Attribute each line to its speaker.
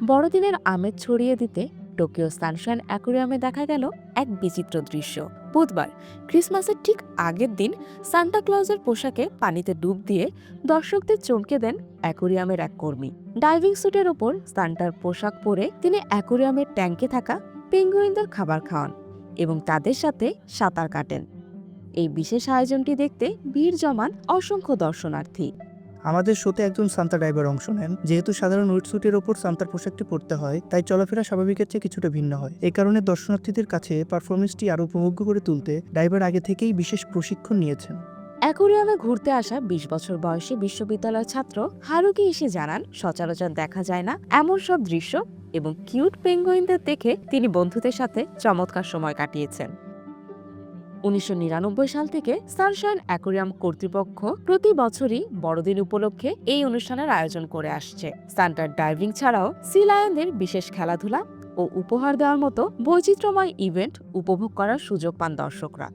Speaker 1: বড়দিনের আমেজ ছড়িয়ে দিতে টোকিও সানশাইন অ্যাকোয়ারিয়ামে দেখা গেল এক বিচিত্র দৃশ্য। বুধবার ক্রিসমাসের ঠিক আগের দিন সান্তা ক্লজের পোশাকে পানিতে ডুব দিয়ে দর্শকদের চমকে দেন অ্যাকোয়ারিয়ামের এক কর্মী। ডাইভিং স্যুটের ওপর সান্টার পোশাক পরে তিনি অ্যাকোয়ারিয়ামের ট্যাঙ্কে থাকা পেঙ্গুইনদের খাবার খাওয়ান এবং তাদের সাথে সাঁতার কাটেন। এই বিশেষ আয়োজনটি দেখতে ভিড় জমান অসংখ্য দর্শনার্থী।
Speaker 2: আমাদের শোতে একজন সান্তা ড্রাইভার অংশ নেন। যেহেতু সাধারণ উইটস্যুটের ওপর সান্তার পোশাকটি পরতে হয়, তাই চলাফেরা স্বাভাবিকের চেয়ে কিছুটা ভিন্ন হয়। এই কারণে দর্শনার্থীদের কাছে পারফরমেন্সটি আরও উপভোগ্য করে তুলতে ড্রাইভার আগে থেকেই বিশেষ প্রশিক্ষণ নিয়েছেন।
Speaker 1: অ্যাকোয়ারিয়ামে ঘুরতে আসা ২০ বছর বয়সী বিশ্ববিদ্যালয়ের ছাত্র হারুকি এসে জানান, সচরাচর দেখা যায় না এমন সব দৃশ্য এবং কিউট পেঙ্গুইনদের দেখে তিনি বন্ধুদের সাথে চমৎকার সময় কাটিয়েছেন। ১৯৯৯ সাল থেকে সানশাইন অ্যাকোয়ারিয়াম কর্তৃপক্ষ প্রতি বছরই বড়দিন উপলক্ষে এই অনুষ্ঠানের আয়োজন করে আসছে। সান্টার ডাইভিং ছাড়াও সি লায়নদের বিশেষ খেলাধুলা ও উপহার দেওয়ার মতো বৈচিত্র্যময় ইভেন্ট উপভোগ করার সুযোগ পান দর্শকরা।